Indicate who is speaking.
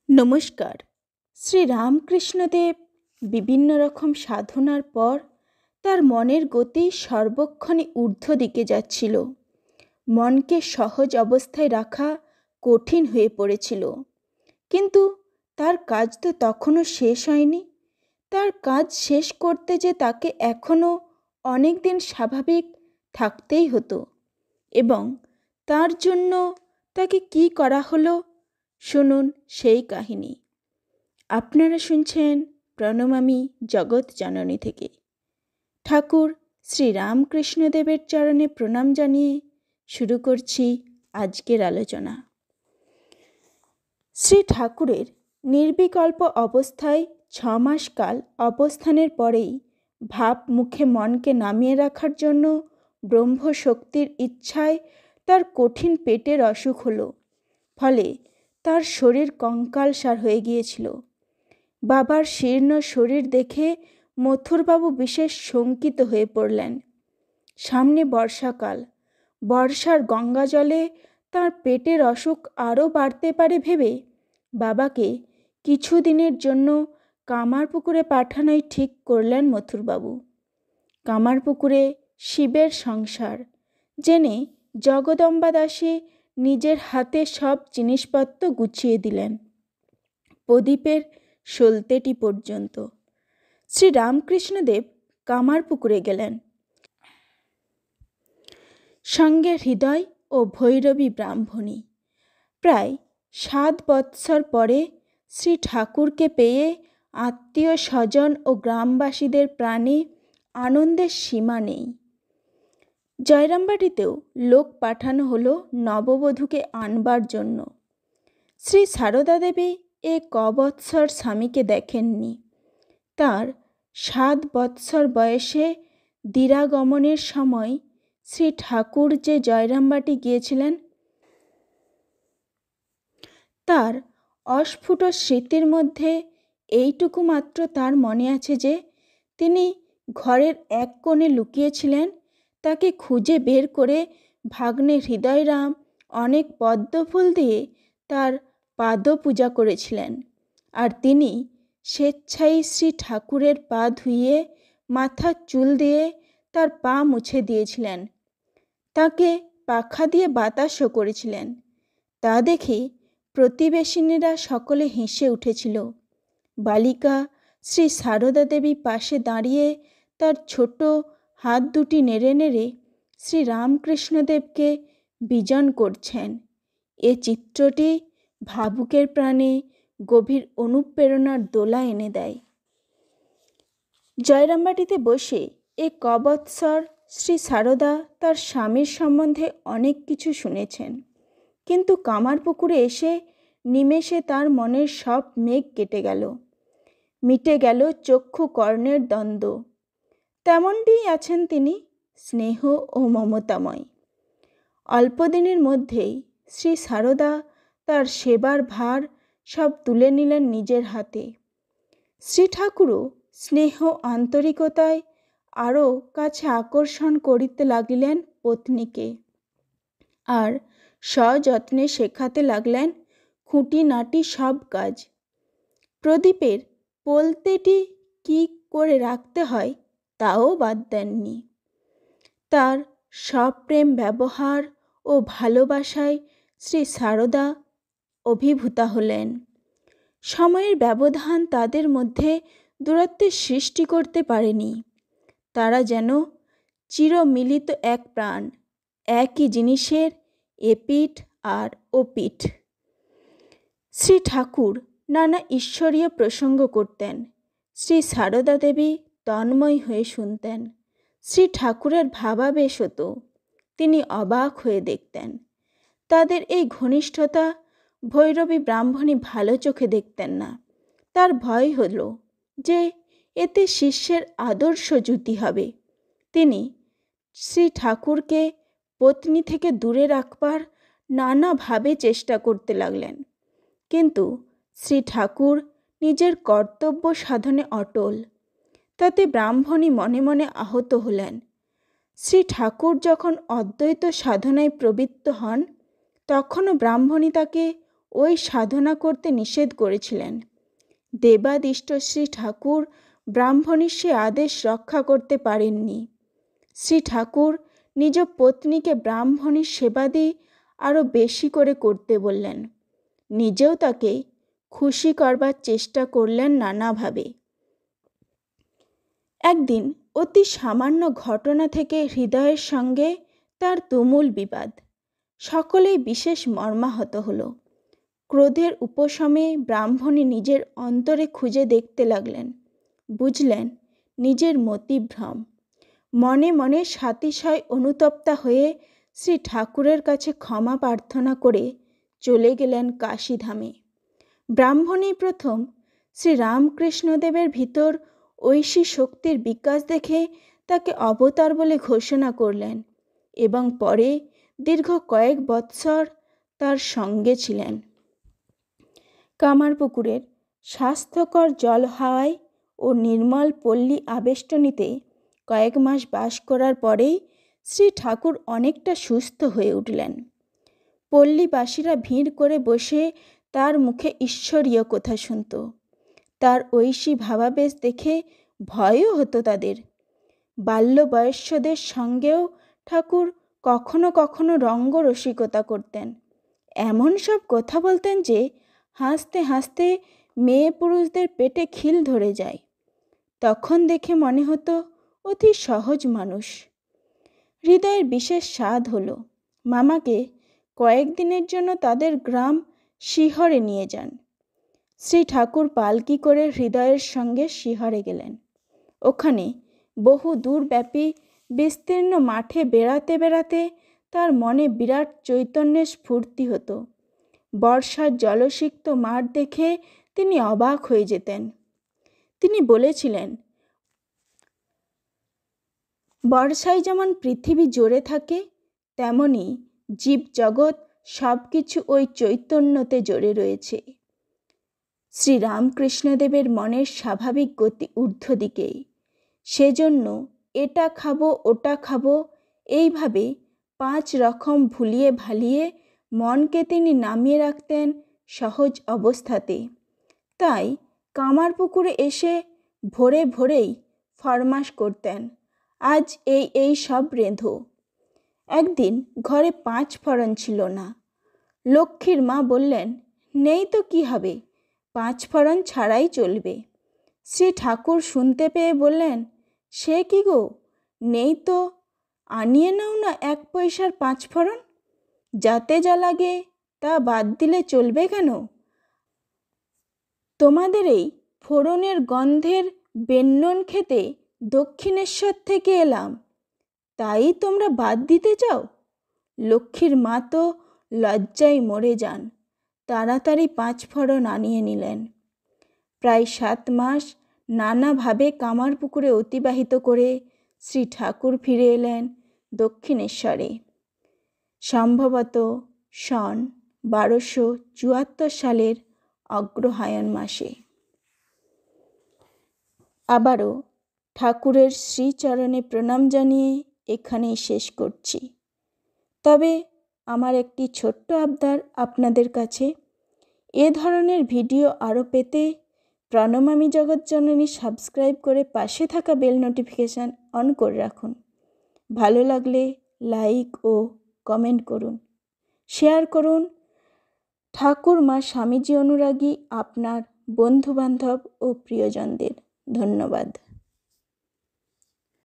Speaker 1: নমস্কার। শ্রী রামকৃষ্ণদেব বিভিন্ন রকম সাধনার পর তার মনের গতি সর্বক্ষণে ঊর্ধ্ব দিকে যাচ্ছিল। মনকে সহজ অবস্থায় রাখা কঠিন হয়ে পড়েছিল, কিন্তু তার কাজ তো তখনও শেষ হয়নি। তার কাজ শেষ করতে যে তাকে এখনও অনেক দিন স্বাভাবিক থাকতেই হতো, এবং তার জন্য তাকে কি করা হলো শুনুন সেই কাহিনী। আপনারা শুনছেন প্রণমামী জগৎ জননী থেকে। ঠাকুর শ্রী রামকৃষ্ণদেবের চরণে প্রণাম জানিয়ে শুরু করছি আজকের আলোচনা। শ্রী ঠাকুরের নির্বিকল্প অবস্থায় 6 মাস কাল অবস্থানের পরেই ভাব মুখে মনকে নামিয়ে রাখার জন্য ব্রহ্মশক্তির ইচ্ছায় তার কঠিন পেটের অসুখ হলো। ফলে তার শরীর কঙ্কালসার হয়ে গিয়েছিল। বাবার শীর্ণ শরীর দেখে মথুরবাবু বিশেষ শঙ্কিত হয়ে পড়লেন। সামনে বর্ষাকাল, বর্ষার গঙ্গা জলে তার পেটের অসুখ আরও বাড়তে পারে ভেবে বাবাকে কিছুদিনের জন্য কামারপুকুরে পাঠানোই ঠিক করলেন মথুরবাবু। কামারপুকুরে শিবের সংসার জেনে জগদম্বা দাসী নিজের হাতে সব জিনিসপত্র গুছিয়ে দিলেন, প্রদীপের সলতেটি পর্যন্ত। শ্রী রামকৃষ্ণদেব কামারপুকুরে গেলেন। সঙ্গে হৃদয় ও ভৈরবী ব্রাহ্মণী। প্রায় 7 বৎসর পরে শ্রী ঠাকুরকে পেয়ে আত্মীয় স্বজন ও গ্রামবাসীদের প্রাণে আনন্দের সীমা নেই। জয়রামবাটিতেও লোক পাঠানো হলো নববধূকে আনবার জন্য। শ্রী সারদা দেবী এ কবৎসর স্বামীকে দেখেননি। তার 7 বৎসর বয়সে দিরাগমনের সময় শ্রী ঠাকুর যে জয়রামবাটি গিয়েছিলেন, তার অস্ফুট স্মৃতির মধ্যে এইটুকু মাত্র তার মনে আছে যে তিনি ঘরের এক কোণে লুকিয়েছিলেন। তাকে খুঁজে বের করে ভাগ্নে হৃদয়রাম অনেক পদ্মফুল দিয়ে তার পাদ পূজা করেছিলেন, আর তিনি স্বেচ্ছায় শ্রী ঠাকুরের পা ধুইয়ে মাথার চুল দিয়ে তার পা মুছে দিয়েছিলেন। তাকে পাখা দিয়ে বাতাসও করেছিলেন। তা দেখে প্রতিবেশিনীরা সকলে হেসে উঠেছিল। বালিকা শ্রী সারদা দেবী পাশে দাঁড়িয়ে তার ছোট হাত দুটি নেড়ে নেড়ে শ্রী রামকৃষ্ণদেবকে বিজন করছেন। এ চিত্রটি ভাবুকের প্রাণে গভীর অনুপ্রেরণার দোলা এনে দেয়। জয়রামবাটিতে বসে এ কবৎসর শ্রী সারদা তার স্বামীর সম্বন্ধে অনেক কিছু শুনেছেন, কিন্তু কামারপুকুরে এসে নিমেষে তার মনের সব মেঘ কেটে গেল। মিটে গেল চক্ষু কর্ণের দ্বন্দ্ব। তেমনটিই আছেন তিনি, স্নেহ ও মমতাময়। অল্পদিনের মধ্যেই শ্রী সারদা তার সেবার ভার সব তুলে নিলেন নিজের হাতে। শ্রী ঠাকুরও স্নেহ আন্তরিকতায় আরও কাছে আকর্ষণ করিতে লাগিলেন পত্নীকে, আর সযত্নে শেখাতে লাগলেন খুঁটিনাটি সব কাজ। প্রদীপের পোলতেটি কি করে রাখতে হয় তাও বাদ দেননি। তার সপ্রেম ব্যবহার ও ভালোবাসায় শ্রী সারদা অভিভূতা হলেন। সময়ের ব্যবধান তাদের মধ্যে দূরত্বের সৃষ্টি করতে পারেনি। তারা যেন চিরমিলিত এক প্রাণ, একই জিনিসের এপিঠ আর ওপিঠ। শ্রী ঠাকুর নানা ঈশ্বরীয় প্রসঙ্গ করতেন। শ্রী সারদা দেবী তন্ময় হয়ে শুনতেন। শ্রী ঠাকুরের ভাবাবেশ হতো, তিনি অবাক হয়ে দেখতেন। তাদের এই ঘনিষ্ঠতা ভৈরবী ব্রাহ্মণী ভালো চোখে দেখতেন না। তার ভয় হলো যে এতে শিষ্যের আদর্শ চ্যুতি হবে। তিনি শ্রী ঠাকুরকে পত্নী থেকে দূরে রাখবার নানাভাবে চেষ্টা করতে লাগলেন, কিন্তু শ্রী ঠাকুর নিজের কর্তব্য সাধনে অটল। তাতে ব্রাহ্মণী মনে মনে আহত হলেন। শ্রী ঠাকুর যখন অদ্বৈত সাধনায় প্রবৃত্ত হন, তখনও ব্রাহ্মণী তাকে ওই সাধনা করতে নিষেধ করেছিলেন। দেবাদিষ্ট শ্রী ঠাকুর ব্রাহ্মণীর সে আদেশ রক্ষা করতে পারেননি। শ্রী ঠাকুর নিজ পত্নীকে ব্রাহ্মণীর সেবাদি আরও বেশি করে করতে বললেন। নিজেও তাকে খুশি করবার চেষ্টা করলেন নানাভাবে। একদিন অতি সামান্য ঘটনা থেকে হৃদয়ের সঙ্গে তার তুমুল বিবাদ। সকলেই বিশেষ মর্মাহত হলো। ক্রোধের উপশমে ব্রাহ্মণী নিজের অন্তরে খুঁজে দেখতে লাগলেন। বুঝলেন নিজের মতিভ্রম। মনে মনে সাতিশয় অনুতপ্তা হয়ে শ্রী ঠাকুরের কাছে ক্ষমা প্রার্থনা করে চলে গেলেন কাশীধামে। ব্রাহ্মণী প্রথম শ্রী রামকৃষ্ণদেবের ভিতর ঐশী শক্তির বিকাশ দেখে তাকে অবতার বলে ঘোষণা করলেন এবং পরে দীর্ঘ কয়েক বৎসর তার সঙ্গে ছিলেন। কামারপুকুরের স্বাস্থ্যকর জল হাওয়ায় ও নির্মল পল্লী আবেষ্টনীতে কয়েক মাস বাস করার পরেই শ্রী ঠাকুর অনেকটা সুস্থ হয়ে উঠলেন। পল্লীবাসীরা ভিড় করে বসে তার মুখে ঈশ্বরীয় কথা শুনত। তার ঐশী ভাবাবেশ দেখে ভয়ও হতো তাদের। বাল্যবয়স্কদের সঙ্গেও ঠাকুর কখনো কখনো রঙ্গরসিকতা করতেন। এমন সব কথা বলতেন যে হাসতে হাসতে মেয়ে পুরুষদের পেটে খিল ধরে যায়। তখন দেখে মনে হতো অতি সহজ মানুষ। হৃদয়ের বিশেষ স্বাদ হলো মামাকে কয়েকদিনের জন্য তাদের গ্রাম শিহরে নিয়ে যান। শ্রী ঠাকুর পালকি করে হৃদয়ের সঙ্গে শিহরে গেলেন। ওখানে বহু দূরব্যাপী বিস্তীর্ণ মাঠে বেড়াতে বেড়াতে তার মনে বিরাট চৈতন্যের স্ফূর্তি হতো। বর্ষার জলসিক্ত মাঠ দেখে তিনি অবাক হয়ে যেতেন। তিনি বলেছিলেন, বর্ষায় যেমন পৃথিবী জোরে থাকে, তেমনি জীব জগৎ সব কিছু ওই চৈতন্যতে জোরে রয়েছে। শ্রী রামকৃষ্ণদেবের মনের স্বাভাবিক গতি ঊর্ধ্ব দিকেই। সেজন্য এটা খাবো ওটা খাবো এইভাবে 5 রকম ভুলিয়ে ভালিয়ে মনকে তিনি নামিয়ে রাখতেন সহজ অবস্থাতে। তাই কামারপুকুরে এসে ভোরে ভোরেই ফরমাশ করতেন, আজ এই সব রেঁধো। একদিন ঘরে 5 ফোড়ন ছিল না। লক্ষ্মীর মা বললেন, নেই তো কি হবে, 5 ফোড়ন ছাড়াই চলবে। শ্রী ঠাকুর শুনতে পেয়ে বললেন, সে কি গো, নেই তো আনিয়ে নাও না 1 পয়সার 5 ফোড়ন। যাতে যা লাগে তা বাদ দিলে চলবে কেন? তোমাদের এই ফোড়নের গন্ধের বেন্নন খেতে দক্ষিণেশ্বর থেকে এলাম, তাই তোমরা বাদ দিতে চাও? লক্ষ্মীর মা তো লজ্জায় মরে যান। তাড়াতাড়ি 5 ফোড়ন আনিয়ে নিলেন। প্রায় 7 মাস নানাভাবে কামারপুকুরে অতিবাহিত করে শ্রী ঠাকুর ফিরে এলেন দক্ষিণেশ্বরে। সম্ভবত সন 1274 সালের অগ্রহায়ণ মাসে। আবারও ঠাকুরের শ্রীচরণে প্রণাম জানিয়ে এখানেই শেষ করছি। তবে আমার একটি ছোট্ট আবদার আপনাদের কাছে, এ ধরনের ভিডিও আরও পেতে প্রণমামী জগৎজননী সাবস্ক্রাইব করে পাশে থাকা বেল নোটিফিকেশান অন করে রাখুন। ভালো লাগলে লাইক ও কমেন্ট করুন, শেয়ার করুন। ঠাকুর মা স্বামীজি অনুরাগী আপনার বন্ধুবান্ধব ও প্রিয়জনদের ধন্যবাদ।